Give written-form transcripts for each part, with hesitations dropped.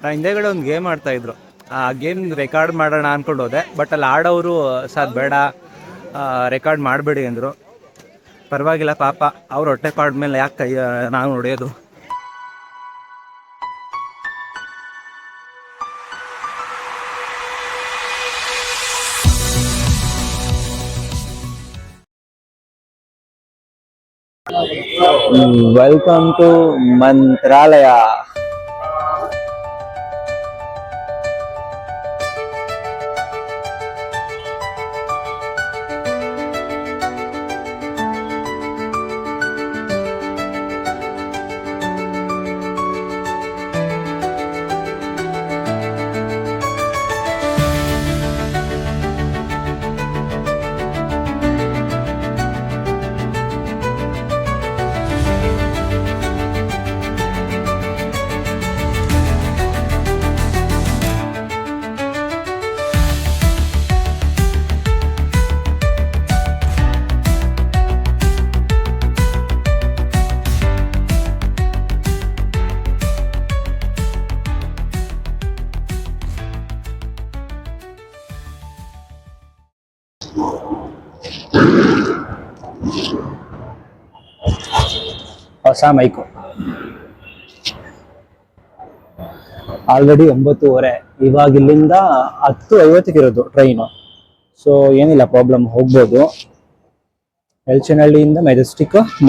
ಹಿಂದೆಗಡೆ ಒಂದು ಗೇಮ್ ಆಡ್ತಾ ಇದ್ರು. ಆ ಗೇಮ್ ರೆಕಾರ್ಡ್ ಮಾಡೋಣ ಅಂದ್ಕೊಂಡು ಹೋದೆ, ಬಟ್ ಅಲ್ಲಿ ಆಡೋರು ಸರ್ ಬೇಡ ರೆಕಾರ್ಡ್ ಮಾಡಬೇಡಿ ಅಂದರು. ಪರವಾಗಿಲ್ಲ ಪಾಪ, ಅವ್ರು ಹೊಟ್ಟೆ ಪಾಡ್ ಮೇಲೆ ಯಾಕೆ ನಾವು ಹೊಡೆಯೋದು. ವೆಲ್ಕಮ್ ಟು ಮಂತ್ರಾಲಯ. ಹೊಸ ಮೈಕು. ಆಲ್ರೆಡಿ 9:30. ಇವಾಗ ಇಲ್ಲಿಂದ 10:50 ಇರೋದು ಟ್ರೈನು. ಸೊ ಏನಿಲ್ಲ, ಪ್ರಾಬ್ಲಮ್, ಹೋಗ್ಬೋದು. ಎಲ್ಚನಹಳ್ಳಿಯಿಂದ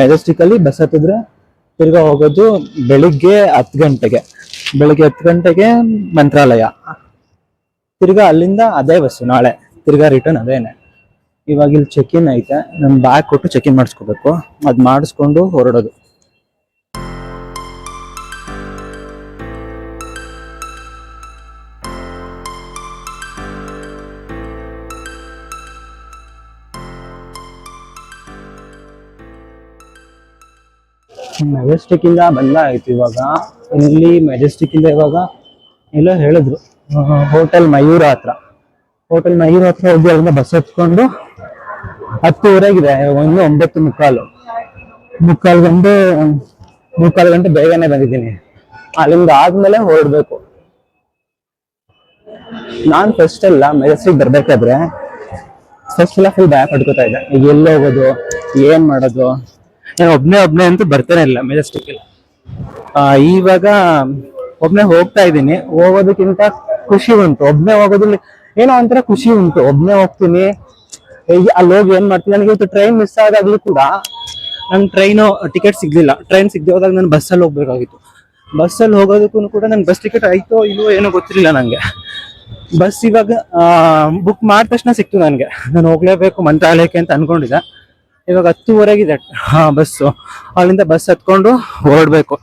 ಮೆಜೆಸ್ಟಿಕಲ್ಲಿ ಬಸ್ ಹತ್ತಿದ್ರೆ ತಿರ್ಗಾ ಹೋಗೋದು ಬೆಳಿಗ್ಗೆ 10 ಗಂಟೆಗೆ. ಬೆಳಿಗ್ಗೆ 10 ಗಂಟೆಗೆ ಮಂತ್ರಾಲಯ. ತಿರ್ಗಾ ಅಲ್ಲಿಂದ ಅದೇ ಬಸ್ಸು ನಾಳೆ, ತಿರ್ಗಾ ರಿಟರ್ನ್ ಅದೇನೆ. ಇವಾಗ ಇಲ್ಲಿ ಚೆಕ್ ಇನ್ ಐತೆ, ನಮ್ಮ ಬ್ಯಾಗ್ ಕೊಟ್ಟು ಚೆಕ್ ಇನ್ ಮಾಡಿಸ್ಕೋಬೇಕು. ಅದು ಮಾಡಿಸ್ಕೊಂಡು ಹೊರಡೋದು. ಮೆಜೆಸ್ಟಿಕ್ ಇಂದ ಬಂದಾಯ್ತು. ಇವಾಗ ಇಲ್ಲಿ ಮೆಜೆಸ್ಟಿಕ್ ಇಂದ ಇವಾಗ ಎಲ್ಲೋ ಹೇಳಿದ್ರು ಹೋಟೆಲ್ ಮಯೂರ ಹತ್ರ ಹೋಗಿ ಅಲ್ಲಿಂದ ಬಸ್ ಹತ್ಕೊಂಡು 10:30 ಒಂದು 9:45 ಮುಕ್ಕಾಲು ಗಂಟೆ ಬೇಗನೆ ಬಂದಿದ್ದೀನಿ. ಅಲ್ಲಿಂದ ಆದ್ಮೇಲೆ ಹೊರಡ್ಬೇಕು. ನಾನ್ ಫಸ್ಟ್ ಎಲ್ಲ ಮೆಜೆಸ್ಟಿಕ್ ಬರ್ಬೇಕಾದ್ರೆ ಫಸ್ಟ್ ಎಲ್ಲ ಫುಲ್ ಭಯ ಪಡ್ಕೋತಾ ಇದ್ದೆ, ಈಗ ಎಲ್ಲಿ ಹೋಗೋದು, ಏನ್ ಮಾಡೋದು. ನಾನು ಒಬ್ನೇ ಅಂತೂ ಬರ್ತಾನೆ ಇಲ್ಲ ಮೆಜೆಸ್ಟಿಕ್. ಇವಾಗ ಒಬ್ನೇ ಹೋಗ್ತಾ ಇದ್ದೀನಿ. ಹೋಗೋದಕ್ಕಿಂತ ಖುಷಿ ಉಂಟು, ಒಬ್ನೇ ಹೋಗೋದ್ರಲ್ಲಿ ಏನೋ ಒಂಥರ ಖುಷಿ ಉಂಟು. ಒಬ್ನೇ ಹೋಗ್ತೀನಿ, ಅಲ್ಲಿ ಹೋಗಿ ಏನ್ ಮಾಡ್ತೀನಿ. ನನಗೆ ಇವತ್ತು ಟ್ರೈನ್ ಮಿಸ್ ಆದಾಗ್ಲೂ ಕೂಡ ನಂಗೆ ಟ್ರೈನು ಟಿಕೆಟ್ ಸಿಗ್ಲಿಲ್ಲ. ಟ್ರೈನ್ ಸಿಗದೆ ಹೋದಾಗ ನಾನು ಬಸ್ಸಲ್ಲಿ ಹೋಗ್ಬೇಕಾಗಿತ್ತು. ಬಸ್ಸಲ್ಲಿ ಹೋಗೋದಕ್ಕೂ ಕೂಡ ನನ್ಗೆ ಬಸ್ ಟಿಕೆಟ್ ಆಯ್ತೋ ಇಲ್ವೋ ಏನೋ ಗೊತ್ತಿರಲಿಲ್ಲ ನಂಗೆ. ಬಸ್ ಇವಾಗ ಬುಕ್ ಮಾಡಿದ ತಕ್ಷಣ ಸಿಕ್ತು ನನಗೆ. ನಾನು ಹೋಗ್ಲೇಬೇಕು ಮಂತ್ರಾಲಯಕ್ಕೆ ಅಂತ ಅನ್ಕೊಂಡಿದ್ದೆ. ಇವಾಗ 10:30 ಬಸ್ಸು. ಅಲ್ಲಿಂದ ಬಸ್ ಹತ್ಕೊಂಡು ಹೊರಡ್ಬೇಕು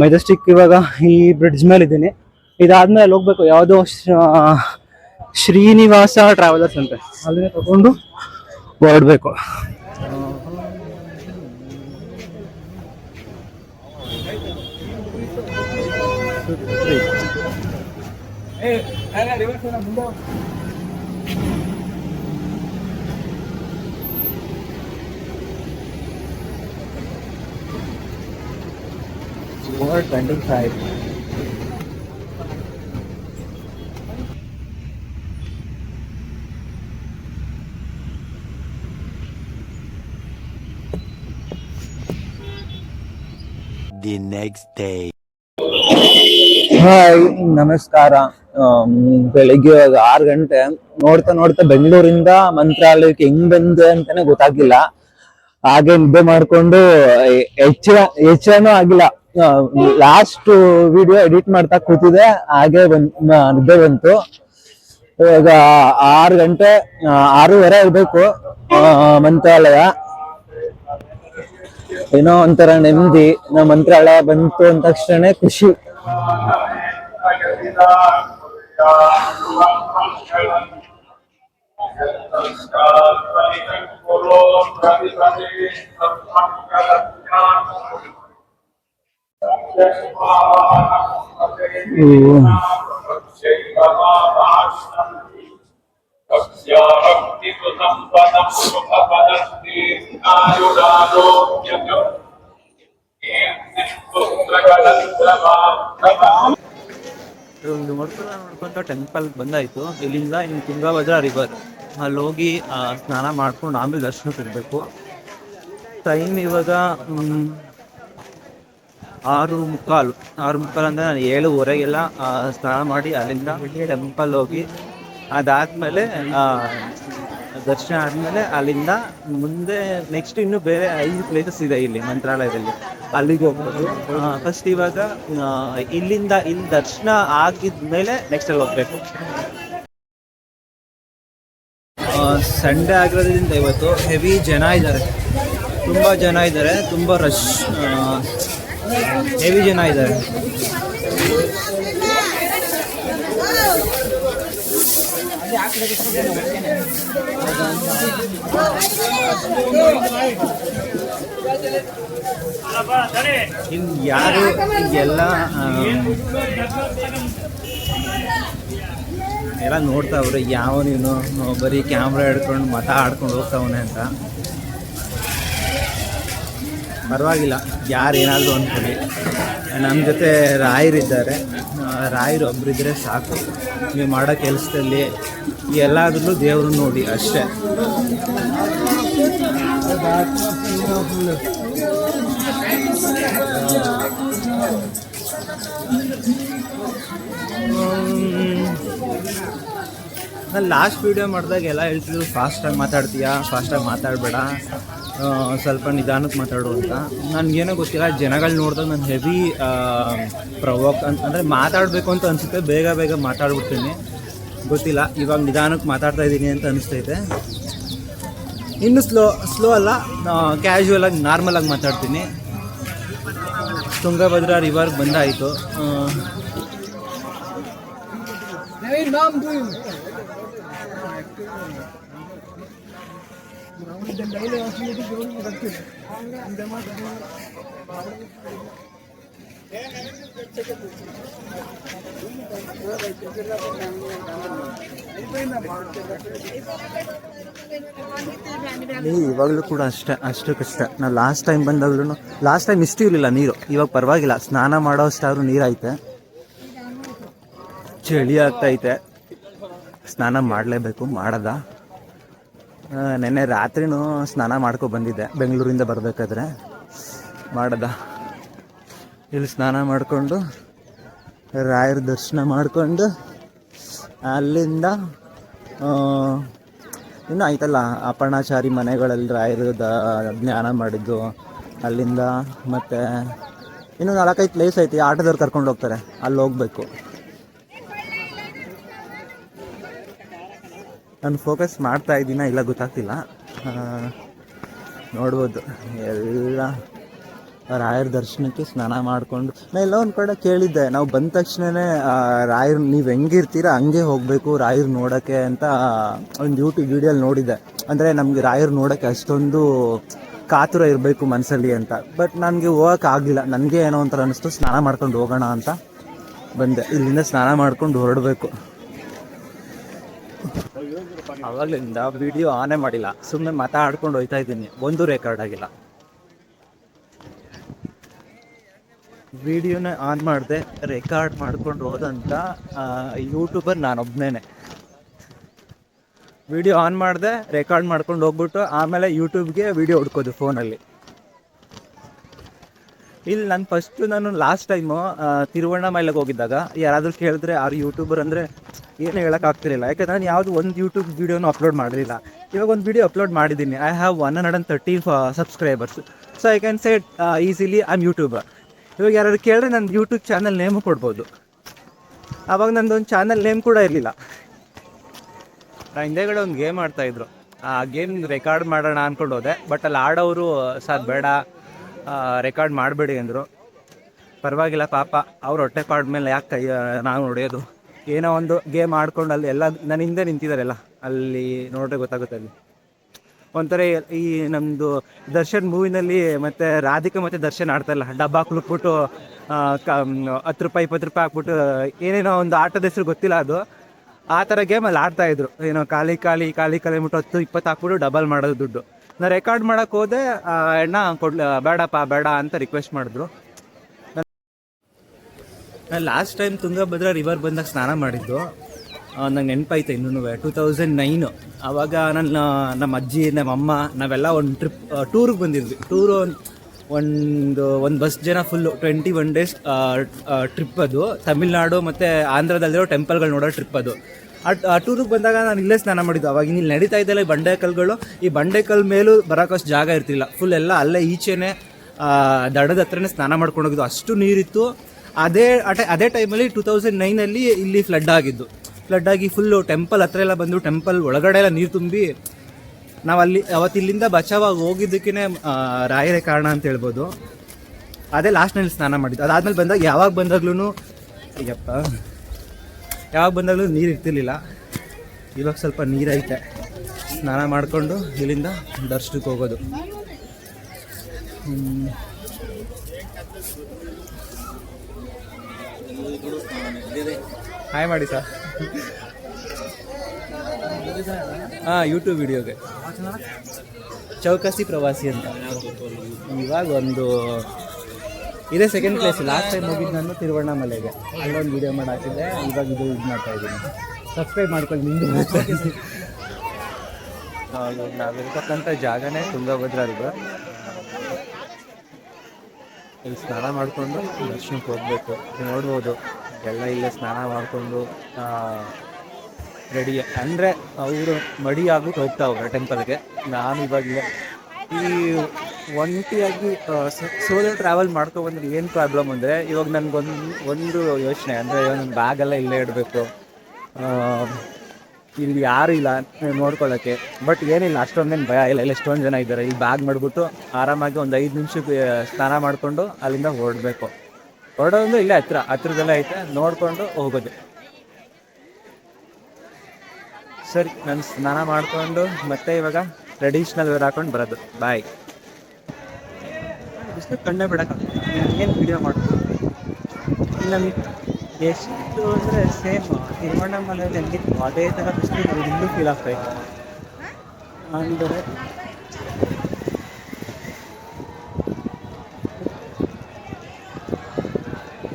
ಮೆಜೆಸ್ಟಿಕ್. ಇವಾಗ ಈ ಬ್ರಿಡ್ಜ್ ಮೇಲೆ ಇದ್ದೀನಿ. ಇದಾದ್ಮೇಲೆ ಅಲ್ಲಿ ಹೋಗ್ಬೇಕು, ಯಾವುದೋ ಶ್ರೀನಿವಾಸ ಟ್ರಾವೆಲರ್ಸ್ ಅಂತ, ಅಲ್ಲಿಂದ ತಗೊಂಡು ಹೊರಡ್ಬೇಕು. The next day. ಹಾಯ್, ನಮಸ್ಕಾರ. ಬೆಳಿಗ್ಗೆ 6 ಗಂಟೆ. ನೋಡ್ತಾ ಬೆಂಗಳೂರಿಂದ ಮಂತ್ರಾಲಯಕ್ಕೆ ಹೆಂಗ್ ಬಂದೆ ಅಂತಾನೆ ಗೊತ್ತಾಗ್ಲಿಲ್ಲ. ಹಾಗೆ ನಿದ್ದೆ ಮಾಡ್ಕೊಂಡು ಎಚ್ಚರನೂ ಆಗಿಲ್ಲ. ಲಾಸ್ಟ್ ವಿಡಿಯೋ ಎಡಿಟ್ ಮಾಡ್ತಾ ಕೂತಿದೆ, ಹಾಗೆ ನಿದ್ದೆ ಬಂತು. ಇವಾಗ 6 ಗಂಟೆ, 6:30 ಇರ್ಬೇಕು ಮಂತ್ರಾಲಯ. ಏನೋ ಒಂಥರ ನೆಮ್ಮದಿ. ನಾವು ಮಂತ್ರಾಲಯ ಬಂತು ಅಂದ ತಕ್ಷಣ ಖುಷಿ. ನೋಡ್ಕೊಂತ ಟೆಂಪಲ್ ಬಂದಾಯಿತು. ಇಲ್ಲಿಂದ ಇನ್ನು ತುಂಗಭದ್ರಾ ರಿವರ್ ಅಲ್ಲಿ ಹೋಗಿ ಸ್ನಾನ ಮಾಡ್ಕೊಂಡು ಆಮೇಲೆ ದರ್ಶನಕ್ಕೆ ಇರಬೇಕು. ಟೈಮ್ ಇವಾಗ 6:45. 6:45 ಅಂದರೆ ನಾನು 7:15 ಸ್ನಾನ ಮಾಡಿ ಅಲ್ಲಿಂದ ಟೆಂಪಲ್ ಹೋಗಿ ಅದಾದಮೇಲೆ ದರ್ಶನ ಆದಮೇಲೆ ಅಲ್ಲಿಂದ ಮುಂದೆ ನೆಕ್ಸ್ಟ್ ಇನ್ನೂ ಬೇರೆ 5 ಪ್ಲೇಸಸ್ ಇದೆ ಇಲ್ಲಿ ಮಂತ್ರಾಲಯದಲ್ಲಿ, ಅಲ್ಲಿಗೆ ಹೋಗ್ಬೋದು. ಫಸ್ಟ್ ಇವಾಗ ಇಲ್ಲಿ ದರ್ಶನ ಆಗಿದ್ಮೇಲೆ ನೆಕ್ಸ್ಟ್ ಅಲ್ಲಿ ಹೋಗ್ಬೇಕು. ಸಂಡೇ ಆಗಿರೋದ್ರಿಂದ ಇವತ್ತು ಹೆವಿ ಜನ ಇದ್ದಾರೆ, ತುಂಬ ಜನ ಇದ್ದಾರೆ, ತುಂಬ ರಶ್, ಹೆವಿ ಜನ ಇದ್ದಾರೆ. ಇನ್ನು ಯಾರು ಎಲ್ಲ ನೋಡ್ತಾವ್ರೆ, ಯಾವ ನೀನು ಬರೀ ಕ್ಯಾಮ್ರಾ ಹಿಡ್ಕೊಂಡು ಮಾತಾಡ್ಕೊಂಡು ಹೋಗ್ತಾವನೆ ಅಂತ. ಪರವಾಗಿಲ್ಲ, ಯಾರು ಏನಾದರೂ ಅಂದ್ಕೊಳ್ಳಿ. ನಮ್ಮ ಜೊತೆ ರಾಯರಿದ್ದಾರೆ, ರಾಯರು ಒಬ್ಬರಿದ್ದರೆ ಸಾಕು. ನೀವು ಮಾಡೋ ಕೆಲಸದಲ್ಲಿ ಎಲ್ಲಾದ್ರೂ ದೇವರು ನೋಡಿ ಅಷ್ಟೇ. ನಾನು ಲಾಸ್ಟ್ ವೀಡಿಯೋ ಮಾಡಿದಾಗ ಎಲ್ಲ ಹೇಳ್ತಿದ್ರು ಫಾಸ್ಟಾಗಿ ಮಾತಾಡ್ತೀಯಾ, ಫಾಸ್ಟಾಗಿ ಮಾತಾಡಬೇಡ, ಸ್ವಲ್ಪ ನಿಧಾನಕ್ಕೆ ಮಾತಾಡು ಅಂತ. ನನಗೇನೋ ಗೊತ್ತಿಲ್ಲ, ಜನಗಳು ನೋಡಿದಾಗ ನಾನು ಹೆವಿ ಪ್ರವೋಕ್ ಅಂದರೆ ಮಾತಾಡಬೇಕು ಅಂತ ಅನಿಸುತ್ತೆ, ಬೇಗ ಬೇಗ ಮಾತಾಡ್ಬಿಡ್ತೀನಿ. ಗೊತ್ತಿಲ್ಲ, ಇವಾಗ ನಿಧಾನಕ್ಕೆ ಮಾತಾಡ್ತಾ ಇದ್ದೀನಿ ಅಂತ ಅನಿಸ್ತೈತೆ. ಇನ್ನು ಸ್ಲೋ ಅಲ್ಲ, ಕ್ಯಾಶುವಲಾಗಿ ನಾರ್ಮಲಾಗಿ ಮಾತಾಡ್ತೀನಿ. ತುಂಗಭದ್ರಾ ರಿವರ್ಗೆ ಬಂದಾಯಿತು. ಇವಾಗಲೂ ಕೂಡ ಅಷ್ಟು ಕಷ್ಟ. ನಾವು ಲಾಸ್ಟ್ ಟೈಮ್ ಬಂದಾಗ್ಲೂ, ಲಾಸ್ಟ್ ಟೈಮ್ ಇಷ್ಟು ಇರಲಿಲ್ಲ ನೀರು, ಇವಾಗ ಪರವಾಗಿಲ್ಲ, ಸ್ನಾನ ಮಾಡೋ ಅಷ್ಟಾದ್ರೂ ನೀರೈತೆ. ಚಳಿ ಆಗ್ತೈತೆ, ಸ್ನಾನ ಮಾಡಲೇಬೇಕು, ಮಾಡದ. ನೆನ್ನೆ ರಾತ್ರಿನೂ ಸ್ನಾನ ಮಾಡ್ಕೊ ಬಂದಿದ್ದೆ, ಬೆಂಗಳೂರಿಂದ ಬರಬೇಕಾದ್ರೆ ಮಾಡದ. ಇಲ್ಲಿ ಸ್ನಾನ ಮಾಡಿಕೊಂಡು ರಾಯರ ದರ್ಶನ ಮಾಡಿಕೊಂಡು ಅಲ್ಲಿಂದ ಇನ್ನೂ ಆಯ್ತಲ್ಲ ಅಪರ್ಣಾಚಾರಿ ಮನೆಗಳಲ್ಲಿ ರಾಯರು ಜ್ಞಾನ ಮಾಡಿದ್ದು, ಅಲ್ಲಿಂದ ಮತ್ತು ಇನ್ನೂ 4-5 ಪ್ಲೇಸ್ ಐತಿ, ಆಟೋದವ್ರು ಕರ್ಕೊಂಡು ಹೋಗ್ತಾರೆ, ಅಲ್ಲಿ ಹೋಗ್ಬೇಕು. ನಾನು ಫೋಕಸ್ ಮಾಡ್ತಾ ಇದ್ದೀನ ಇಲ್ಲ ಗೊತ್ತಾಗ್ತಿಲ್ಲ. ನೋಡ್ಬೋದು ಎಲ್ಲ ರಾಯರ ದರ್ಶನಕ್ಕೆ ಸ್ನಾನ ಮಾಡಿಕೊಂಡು. ನಾನು ಎಲ್ಲ ಒಂದು ಕಡೆ ಕೇಳಿದ್ದೆ, ನಾವು ಬಂದ ತಕ್ಷಣವೇ ರಾಯರು ನೀವು ಹೆಂಗಿರ್ತೀರ ಹಂಗೆ ಹೋಗಬೇಕು ರಾಯರು ನೋಡೋಕ್ಕೆ ಅಂತ ಒಂದು ಯೂಟ್ಯೂಬ್ ವೀಡಿಯೋಲಿ ನೋಡಿದ್ದೆ. ಅಂದರೆ ನಮಗೆ ರಾಯರು ನೋಡೋಕ್ಕೆ ಅಷ್ಟೊಂದು ಕಾತುರ ಇರಬೇಕು ಮನಸ್ಸಲ್ಲಿ ಅಂತ. ಬಟ್ ನನಗೆ ಹೋಗೋಕ್ಕಾಗಲಿಲ್ಲ, ನನಗೆ ಏನೋ ಒಂಥರ ಅನ್ನಿಸ್ತು, ಸ್ನಾನ ಮಾಡ್ಕೊಂಡು ಹೋಗೋಣ ಅಂತ ಬಂದೆ. ಇಲ್ಲಿಂದ ಸ್ನಾನ ಮಾಡ್ಕೊಂಡು ಹೊರಡಬೇಕು. ಅವಾಗಲಿಂದ ವಿಡಿಯೋ ಆನೇ ಮಾಡಿಲ್ಲ, ಸುಮ್ಮನೆ ಮಾತಾಡ್ಕೊಂಡು ಹೋಗ್ತಾ ಇದ್ದೀನಿ, ಒಂದು ರೆಕಾರ್ಡ್ ಆಗಿಲ್ಲ. ವಿಡಿಯೋನ ಆನ್ ಮಾಡಿದೆ, ರೆಕಾರ್ಡ್ ಮಾಡ್ಕೊಂಡು ಹೋದಂಥ ಯೂಟ್ಯೂಬರ್ ನಾನೊಬ್ಬನೇ. ವಿಡಿಯೋ ಆನ್ ಮಾಡಿದೆ, ರೆಕಾರ್ಡ್ ಮಾಡ್ಕೊಂಡು ಹೋಗ್ಬಿಟ್ಟು ಆಮೇಲೆ ಯೂಟ್ಯೂಬ್ಗೆ ವಿಡಿಯೋ ಹುಡ್ಕೋದು ಫೋನಲ್ಲಿ. ಇಲ್ಲಿ ನಾನು ಲಾಸ್ಟ್ ಟೈಮು ತಿರುವಣ್ಣಾಮಲೆಗೆ ಹೋಗಿದ್ದಾಗ ಯಾರಾದರೂ ಕೇಳಿದ್ರೆ ಯಾರು ಯೂಟ್ಯೂಬರ್ ಅಂದರೆ ಏನು ಹೇಳೋಕ್ಕಾಗ್ತಿರಲಿಲ್ಲ, ಯಾಕಂದರೆ ನಾನು ಯಾವುದು ಒಂದು ಯೂಟ್ಯೂಬ್ ವೀಡಿಯೋನು ಅಪ್ಲೋಡ್ ಮಾಡಲಿಲ್ಲ. ಇವಾಗ ಒಂದು ವೀಡಿಯೋ ಅಪ್ಲೋಡ್ ಮಾಡಿದ್ದೀನಿ. I have 130 subscribers, so I can say easily I am YouTuber. ಇವಾಗ ಯಾರಾದ್ರು ಕೇಳಿದ್ರೆ ನನ್ನ ಯೂಟ್ಯೂಬ್ ಚಾನಲ್ ನೇಮು ಕೊಡ್ಬೋದು. ಆವಾಗ ನಂದೊಂದು ಚಾನಲ್ ನೇಮ್ ಕೂಡ ಇರಲಿಲ್ಲ. ಹಿಂದೆಗಡೆ ಒಂದು ಗೇಮ್ ಆಡ್ತಾಯಿದ್ರು, ಆ ಗೇಮ್ ರೆಕಾರ್ಡ್ ಮಾಡೋಣ ಅಂದ್ಕೊಂಡು ಹೋದೆ. ಬಟ್ ಅಲ್ಲಿ ಆಡೋರು ಸರ್ ಬೇಡ, ರೆಕಾರ್ಡ್ ಮಾಡಬೇಡಿ ಅಂದರು. ಪರವಾಗಿಲ್ಲ ಪಾಪ, ಅವ್ರ ಹೊಟ್ಟೆ ಪಾಡ್ಮೇಲೆ ಯಾಕೆ ನಾವು ನೋಡೋದು. ಏನೋ ಒಂದು ಗೇಮ್ ಆಡ್ಕೊಂಡು ಅಲ್ಲಿ ಎಲ್ಲ ನನ್ನ ಹಿಂದೆ ನಿಂತಿದ್ದಾರೆಲ್ಲ, ಅಲ್ಲಿ ನೋಡ್ರೆ ಗೊತ್ತಾಗುತ್ತೆ. ಅಲ್ಲಿ ಒಂಥರ ಈ ನಮ್ಮದು ದರ್ಶನ್ ಮೂವಿನಲ್ಲಿ ಮತ್ತು ರಾಧಿಕಾ ಮತ್ತು ದರ್ಶನ್ ಆಡ್ತಾಯಿಲ್ಲ, ಡಬ್ಬ ಹಾಕ್ಬಿಟ್ಟು 10 ರೂಪಾಯಿ 20 ರೂಪಾಯಿ ಹಾಕ್ಬಿಟ್ಟು ಏನೇನೋ ಒಂದು ಆಟದ ಹೆಸರು ಗೊತ್ತಿಲ್ಲ, ಅದು ಆ ಥರ ಗೇಮಲ್ಲಿ ಆಡ್ತಾಯಿದ್ರು. ಏನೋ ಖಾಲಿ ಬಿಟ್ಟು 10-20 ಹಾಕ್ಬಿಟ್ಟು ಡಬಲ್ ಮಾಡೋದು ದುಡ್ಡು. ನಾನು ರೆಕಾರ್ಡ್ ಮಾಡೋಕ್ಕೆ ಹೋದೆ, ಬೇಡಪ್ಪ ಬೇಡ ಅಂತ ರಿಕ್ವೆಸ್ಟ್ ಮಾಡಿದ್ರು. ನಾನು ಲಾಸ್ಟ್ ಟೈಮ್ ತುಂಗಭದ್ರಾ ರಿವರ್ ಬಂದಾಗ ಸ್ನಾನ ಮಾಡಿದ್ದು ನಂಗೆ ನೆನಪೈತೆ ಇನ್ನೂ 2009. ಆವಾಗ ನಮ್ಮ ಅಜ್ಜಿ ನಮ್ಮ ಅಮ್ಮ ನಾವೆಲ್ಲ ಒಂದು ಟೂರಿಗೆ ಬಂದಿದ್ವಿ. ಒಂದು ಬಸ್ ಜನ ಫುಲ್ಲು 21 days ಟ್ರಿಪ್ ಅದು. ತಮಿಳ್ನಾಡು ಮತ್ತು ಆಂಧ್ರದಲ್ಲಿರೋ ಟೆಂಪಲ್ಗಳು ನೋಡೋ ಟ್ರಿಪ್ ಅದು. ಆ ಟೂರಿಗೆ ಬಂದಾಗ ನಾನು ಇಲ್ಲೇ ಸ್ನಾನ ಮಾಡಿದ್ದು. ಅವಾಗ ಇಲ್ಲಿ ನಡೀತಾ ಇದ್ದಲ್ಲ ಈ ಬಂಡೆಕಲ್ಗಳು. ಈ ಬಂಡೆಕಲ್ ಮೇಲೂ ಬರೋಕ್ಕಷ್ಟು ಜಾಗ ಇರ್ತಿಲ್ಲ, ಫುಲ್ ಎಲ್ಲ ಅಲ್ಲೇ ಈಚೆನೇ ದಡದ ಹತ್ರನೇ ಸ್ನಾನ ಮಾಡ್ಕೊಂಡು ಹೋಗಿದ್ದು, ಅಷ್ಟು ನೀರಿತ್ತು. ಅದೇ ಟೈಮಲ್ಲಿ 2009 ಇಲ್ಲಿ ಫ್ಲಡ್ ಆಗಿ ಫುಲ್ಲು ಟೆಂಪಲ್ ಹತ್ರ ಎಲ್ಲ ಬಂದು ಟೆಂಪಲ್ ಒಳಗಡೆ ಎಲ್ಲ ನೀರು ತುಂಬಿ ನಾವು ಇಲ್ಲಿಂದ ಬಚಾವಾಗಿ ಹೋಗಿದ್ದಕ್ಕೇ ರಾಯರೇ ಕಾರಣ ಅಂತ ಹೇಳ್ಬೋದು. ಅದೇ ಲಾಸ್ಟ್ನಲ್ಲಿ ಸ್ನಾನ ಮಾಡಿದ್ದು. ಅದಾದ್ಮೇಲೆ ಬಂದಾಗ ಯಾವಾಗ ಬಂದಾಗಲೂ ನೀರು ಇರ್ತಿರ್ಲಿಲ್ಲ. ಇವಾಗ ಸ್ವಲ್ಪ ನೀರೈತೆ, ಸ್ನಾನ ಮಾಡಿಕೊಂಡು ಇಲ್ಲಿಂದ ದರ್ಶನಕ್ಕೆ ಹೋಗೋದು. ಹಾಯ್ ಮಾಡಿ ಸರ್. ಯೂಟ್ಯೂಬ್ ವಿಡಿಯೋಗೆ ಚೌಕಸಿ ಪ್ರವಾಸಿ ಅಂತ. ಇವಾಗ ಇದೇ ಸೆಕೆಂಡ್ ಪ್ಲೇಸ್. ಲಾಸ್ಟ್ ಟೈಮ್ ಹೋಗಿದ್ದು ನಾನು ತಿರುವಣ್ಣಾಮಲೆಗೆ, ಅಲ್ಲೊಂದು ವಿಡಿಯೋ ಮಾಡಿ ಹಾಕಿದ್ದೆ. ಇವಾಗ ಇದು ಮಾಡ್ತಾ ಇದ್ದೀನಿ. ಸಬ್ಸ್ಕ್ರೈಬ್ ಮಾಡ್ಕೊಂಡು ನಿಂದು. ನಾವಿರ್ತಕ್ಕಂಥ ಜಾಗನೇ ತುಂಗಭದ್ರಾ ರಿವರ್. ಇಲ್ಲಿ ಸ್ನಾನ ಮಾಡಿಕೊಂಡು ದರ್ಶನಕ್ಕೆ ಹೋಗ್ಬೇಕು. ನೋಡ್ಬೋದು ಎಲ್ಲ ಇಲ್ಲೇ ಸ್ನಾನ ಮಾಡಿಕೊಂಡು ರೆಡಿ ಅಂದರೆ ಅವರು ಮಡಿ ಆಗ್ಬಿಟ್ಟು ಹೋಗ್ತಾವ್ರೆ ಟೆಂಪಲ್ಗೆ. ನಾನು ಇವಾಗ ಈ ಒಂಟಿಯಾಗಿ ಸೋಲೋ ಟ್ರಾವೆಲ್ ಮಾಡ್ಕೊಬಂದ್ರೆ ಏನು ಪ್ರಾಬ್ಲಮ್ ಅಂದರೆ, ಇವಾಗ ನನಗೊಂದು ಯೋಚನೆ ಅಂದರೆ, ಇವಾಗ ನನ್ನ ಬ್ಯಾಗೆಲ್ಲ ಇಲ್ಲೇ ಇಡಬೇಕು, ಇಲ್ಲಿ ಯಾರು ಇಲ್ಲ ನೋಡ್ಕೊಳ್ಳೋಕ್ಕೆ. ಬಟ್ ಏನಿಲ್ಲ, ಅಷ್ಟೊಂದೇನು ಭಯ ಇಲ್ಲ. ಇಲ್ಲ ಎಷ್ಟೊಂದು ಜನ ಇದ್ದಾರೆ. ಇಲ್ಲಿ ಬ್ಯಾಗ್ ಮಾಡಿಬಿಟ್ಟು ಆರಾಮಾಗಿ ಒಂದು 5 ನಿಮಿಷಕ್ಕೆ ಸ್ನಾನ ಮಾಡಿಕೊಂಡು ಅಲ್ಲಿಂದ ಹೊರಡೋದು. ಇಲ್ಲೇ ಹತ್ರದಲ್ಲೇ ಐತೆ, ನೋಡಿಕೊಂಡು ಹೋಗೋದು. ಸರಿ, ನಾನು ಸ್ನಾನ ಮಾಡಿಕೊಂಡು ಮತ್ತೆ ಇವಾಗ ಟ್ರೆಡಿಷ್ನಲ್ ವೇರ್ ಹಾಕೊಂಡು ಬರೋದು. ಬಾಯ್. ಕಣ್ಣೇ ಬಿಡಕ್ಕೆ ಏನು ವೀಡಿಯೋ ಮಾಡ್ತೀನಿ. ನಮಗೆ ಎಷ್ಟು ಅಂದರೆ ಸೇಮ್ ತಿರುವಣ್ಣಾಮಲೆಯಲ್ಲಿ ಹೆಂಗಿತ್ತು ಅದೇ ಥರ ಬಿಸಿಲು ಇಲ್ಲೂ ಫೀಲ್ ಆಗ್ತಾಯಿತ್ತು. ಅಂದರೆ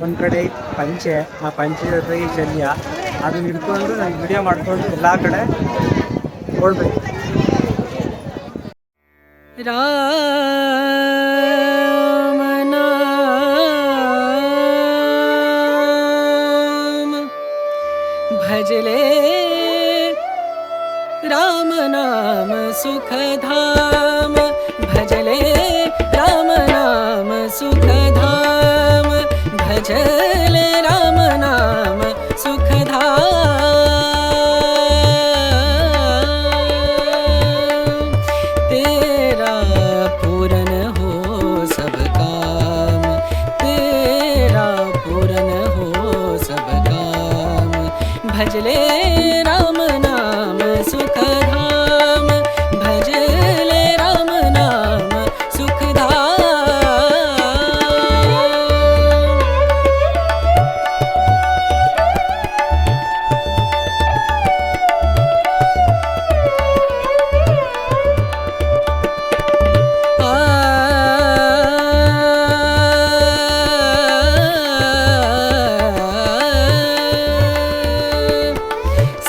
ಒಂದು ಕಡೆ ಪಂಚೆ, ಆ ಪಂಚೆ ಜೊತೆ ಈ ಜಲ್ಯ ಅದನ್ನ ಹಿಡ್ಕೊಂಡು ನಾನು ವಿಡಿಯೋ ಮಾಡಿಕೊಂಡು ಎಲ್ಲ ಕಡೆ ಓಡಬೇಕು. ರಾಮ ನಾಮ ಭಜಲೆ ರಾಮ ನಾಮ ಸುಖಧಾಮ ಭಜಲೆ ರಾಮ ನಾಮ ಸುಖಧಾಮ ಭಜಲೆ ರಾಮ ನಾಮ सुखधाम तेरा पूरन हो सब काम, तेरा पूरन हो सब काम भजले राम नाम सुखधाम भजले राम नाम सुखधाम.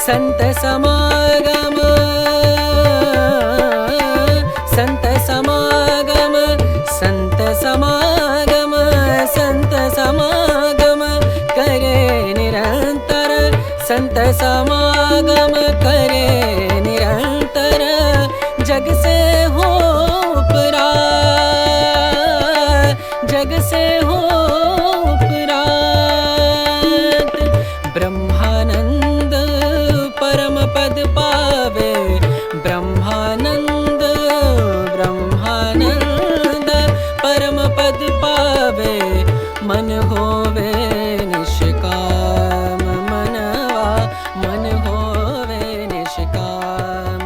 संत समागम संत समागम संत समागम संत समागम करे निरंतर संत समागम करे निरंतर जग से हो उपरा जग से हो उपरात ब्रह्मानंद परम पद पावे ब्रह्मानंद ब्रह्मानंद परम पद पावे मन होवे निष्काम मनवा मन होवे निष्काम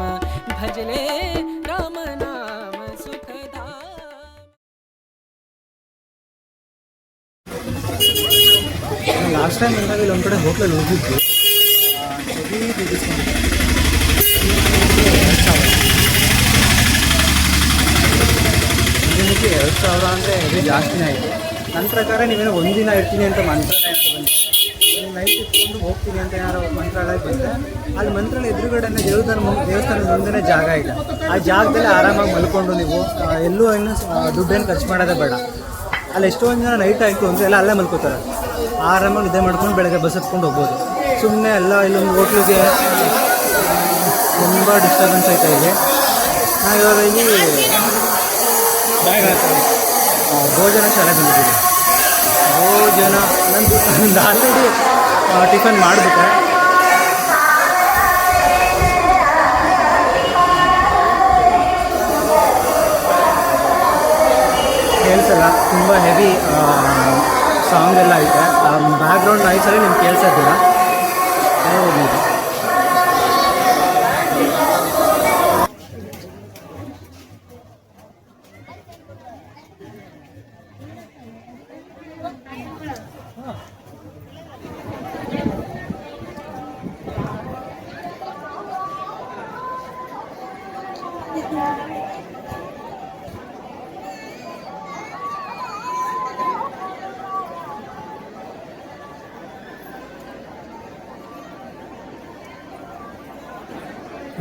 भजले राम नाम सुखधाम. ಲಾಸ್ಟ್ ಟೈಮ್ ಬಂದಾಗ ಇಲ್ಲಿ ಒಂದು ಕಡೆ ಹೋಟ್ಲಲ್ಲಿ ಹೋಗಿದ್ವಿ. ದಿನಕ್ಕೆ 2,000 ಅಂದರೆ ಇದು ಜಾಸ್ತಿನೇ ಆಯಿತು. ನನ್ನ ಪ್ರಕಾರ ನೀವೇನೋ ಒಂದಿನ ಇರ್ತೀನಿ ಅಂತ ಮಂತ್ರಾಲಯ ಅಂತ ಬಂದು ನೈಟ್ ಇಟ್ಕೊಂಡು ಹೋಗ್ತೀವಿ ಅಂತ ಏನಾರು ಮಂತ್ರಾಲಯಕ್ಕೆ ಬಂದರೆ ಅಲ್ಲಿ ಮಂತ್ರಾಲಯ ಎದುರುಗಡೆನೇ ದೇವಸ್ಥಾನದ ಮುಂದೆ ಜಾಗ ಇದೆ. ಆ ಜಾಗದಲ್ಲಿ ಆರಾಮಾಗಿ ಮಲ್ಕೊಂಡು ನೀವು ಎಲ್ಲೂ ಇನ್ನೂ ದುಡ್ಡೇನು ಖರ್ಚು ಮಾಡೋದೇ ಬೇಡ. ಅಲ್ಲಿ ಎಷ್ಟೊಂದು ಜನ ನೈಟ್ ಆಯಿತು ಅಂದರೆ ಎಲ್ಲ ಅಲ್ಲೇ ಮಲ್ಕೋತಾರೆ. ಆರಾಮಾಗಿ ನಿದ್ದೆ ಮಾಡ್ಕೊಂಡು ಬೆಳಗ್ಗೆ ಬಸ್ ಹತ್ಕೊಂಡು ಹೋಗ್ಬೋದು. ಸುಮ್ಮನೆ ಎಲ್ಲ ಇಲ್ಲೊಂದು ಹೋಟ್ಲಿಗೆ ತುಂಬ ಡಿಸ್ಟರ್ಬೆನ್ಸ್ ಆಯ್ತಾ ಇದೆ. ನಾವು ಇವಾಗ ಇಲ್ಲಿ ಭೋಜನ ಶಾಲೆ ಬಂದಿದ್ದೀವಿ. ಭೋಜನ ನಂದು ಆಲ್ರೆಡಿ ಟಿಫನ್ ಮಾಡಿಬಿಟ್ಟೆ. ಕೇಳಿಸಲ್ಲ, ತುಂಬ ಹೆವಿ ಸಾಂಗ್ ಎಲ್ಲ ಐತೆ. ಬ್ಯಾಕ್ಗ್ರೌಂಡ್ ನಾಯ್ಸಲ್ಲಿ ನಿಮ್ಗೆ ಕೇಳಿಸೋದಿಲ್ಲ. ಹೋಗ್ಬೋದು.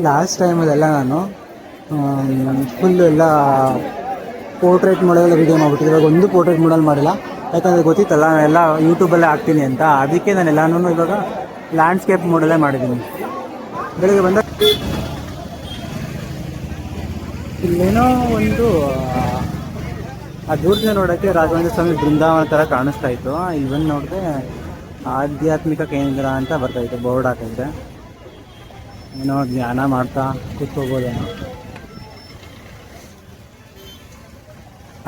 ಲಾಸ್ಟ್ ಟೈಮಲ್ಲೆಲ್ಲ ನಾನು ಫುಲ್ ಎಲ್ಲ ಪೋರ್ಟ್ರೇಟ್ ಮಾಡಲೆಲ್ಲ ವೀಡಿಯೋ ಮಾಡಿಬಿಟ್ಟಿದ್ದೆ. ಇವಾಗ ಒಂದು ಪೋರ್ಟ್ರೇಟ್ ಮಾಡಲ್ ಮಾಡಿಲ್ಲ, ಯಾಕಂದರೆ ಗೊತ್ತಿತ್ತಲ್ಲ ಎಲ್ಲ ಯೂಟ್ಯೂಬಲ್ಲೇ ಹಾಕ್ತೀನಿ ಅಂತ. ಅದಕ್ಕೆ ನಾನು ಎಲ್ಲನೂ ಇವಾಗ ಲ್ಯಾಂಡ್ಸ್ಕೇಪ್ ಮಾಡಲೇ ಮಾಡಿದ್ದೀನಿ. ಬೆಳಗ್ಗೆ ಬಂದ ಇಲ್ಲೇನೋ ಒಂದು ಆ ದೂರದಿಂದ ನೋಡೋಕ್ಕೆ ರಾಘವೇಂದ್ರ ಸ್ವಾಮಿ ಬೃಂದಾವನ ಥರ ಕಾಣಿಸ್ತಾ ಇತ್ತು. ಇಲ್ಲಿ ಬಂದು ನೋಡಿದ್ರೆ ಆಧ್ಯಾತ್ಮಿಕ ಕೇಂದ್ರ ಅಂತ ಬರ್ತಾಯಿತ್ತು, ಬೋರ್ಡ್ ಹಾಕೈತೆ. ಏನೋ ಧ್ಯಾನ ಮಾಡ್ತಾ ಕೂತ್ಕೋಬೋದೇನೋ.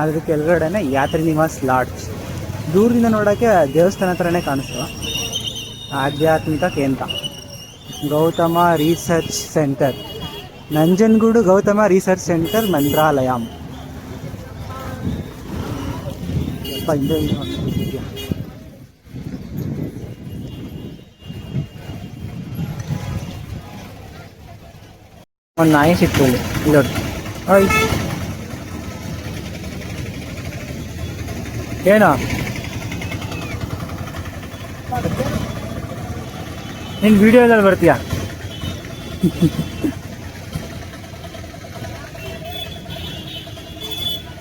ಅದ್ರ ಕೆಳಗಡೆನೆ ಯಾತ್ರಿ ನಿವಾಸ್ ಲಾಡ್ಜ್. ದೂರದಿಂದ ನೋಡೋಕ್ಕೆ ದೇವಸ್ಥಾನ ಥರನೇ ಕಾಣಿಸ್ತು. ಆಧ್ಯಾತ್ಮಿಕ ಕೇಂದ್ರ, Gautama research centre, Nanjangud Gautama research centre, Mantralayam. ಒಂದು ನಾಯಿ ಸಿಕ್ತು ಇಲ್ಲಿ ನೋಡಿ. ಹಾಯ್, ಏನೋ ನೀನು ವಿಡಿಯೋದಲ್ಲಿ ಬರ್ತೀಯಾ?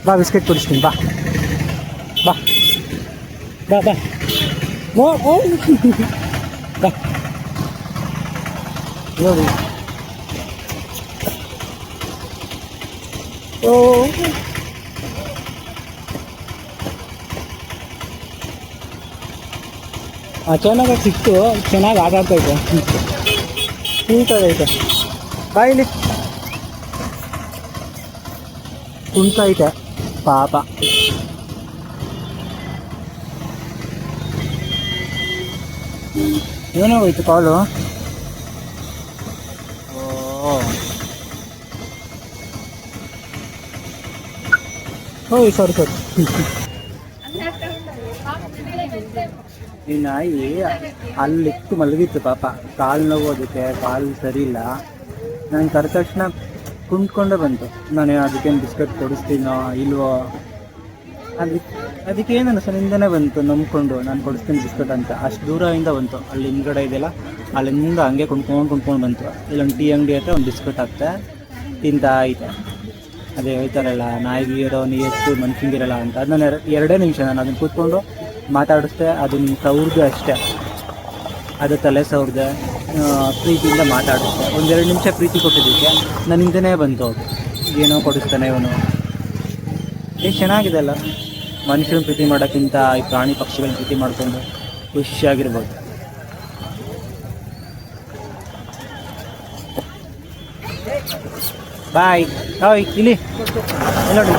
ಬಾ ಬಿಸ್ಕೆಟ್ ಕೊಡಿಸ್ತೀನಿ, ಬಾ ಬಾ ಬಾ ಬಾ ಬಾ ನೋಡಿ. ಓ ಚೆನ್ನಾಗಿ ಸಿಕ್ತು, ಚೆನ್ನಾಗಿ ಆಟ ಆಡ್ತೈತೆ, ಕುಂತೈತೆ. ಬಾಯಿಲಿ ಕುಂತೈತೆ ಪಾಪ. ಏನೋ ಹೋಯ್ತು ಕಾಲು. ಓಯ್ ಸಾರಿ ಸಾರಿ. ಈ ನಾಯಿ ಅಲ್ಲಿತ್ತು ಮಲಗಿತ್ತು ಪಾಪ, ಕಾಲು ನೋವು, ಅದಕ್ಕೆ ಕಾಲು ಸರಿ ಇಲ್ಲ. ನಾನು ಕರೆದ ತಕ್ಷಣ ಕುಂತ್ಕೊಂಡೇ ಬಂತು. ನಾನು ಅದಕ್ಕೇನು ಬಿಸ್ಕೆಟ್ ಕೊಡಿಸ್ತೀನೋ ಇಲ್ವೋ, ಅದಕ್ಕೇನು ಅನಿಸಲಿಂದನೇ ಬಂತು ನಂಬ್ಕೊಂಡು ನಾನು ಕೊಡಿಸ್ತೀನಿ ಬಿಸ್ಕೆಟ್ ಅಂತ. ಅಷ್ಟು ದೂರದಿಂದ ಬಂತು. ಅಲ್ಲಿ ಹಿಂದ್ಗಡೆ ಇದೆಯಲ್ಲ, ಅಲ್ಲಿಂದ ಹಂಗೆ ಕುಂತ್ಕೊಂಡು ಬಂತು. ಇಲ್ಲೊಂದು ಟೀ ಅಂಗಡಿ ಹತ್ರ ಒಂದು ಬಿಸ್ಕೆಟ್ ಹಾಕ್ತೆ, ತಿಂತಾ ಐತೆ. ಅದೇ ಹೇಳ್ತಾರಲ್ಲ, ನಾಯಿಗಿರೋ ನೀರು ಮನ್ಸಿಂಗಿರಲ್ಲ ಅಂತ. ಅದು ನಾನು ಎರಡೇ ನಿಮಿಷ ನಾನು ಅದನ್ನು ಕೂತ್ಕೊಂಡು ಮಾತಾಡಿಸ್ದೆ. ಅದನ್ನು ಸೌರ್ದೆ ಅಷ್ಟೇ, ಅದು ತಲೆ ಸೌರ್ದೆ, ಪ್ರೀತಿಯಿಂದ ಮಾತಾಡಿಸ್ದೆ. ಒಂದೆರಡು ನಿಮಿಷ ಪ್ರೀತಿ ಕೊಟ್ಟಿದ್ದಕ್ಕೆ ನನ್ನಿಂದನೇ ಬಂತು ಅದು. ಏನೋ ಕೊಡಿಸ್ತಾನೆ ಇವನು. ಎಷ್ಟು ಚೆನ್ನಾಗಿದೆ ಅಲ್ಲ, ಮನುಷ್ಯನ ಪ್ರೀತಿ ಮಾಡೋಕ್ಕಿಂತ ಈ ಪ್ರಾಣಿ ಪಕ್ಷಿಗಳನ್ನ ಪ್ರೀತಿ ಮಾಡಿಕೊಂಡು ಖುಷಿಯಾಗಿರ್ಬೋದು. ಬಾಯ್. ಹಾಯ್, ಇಲ್ಲಿ ನೋಡಿ.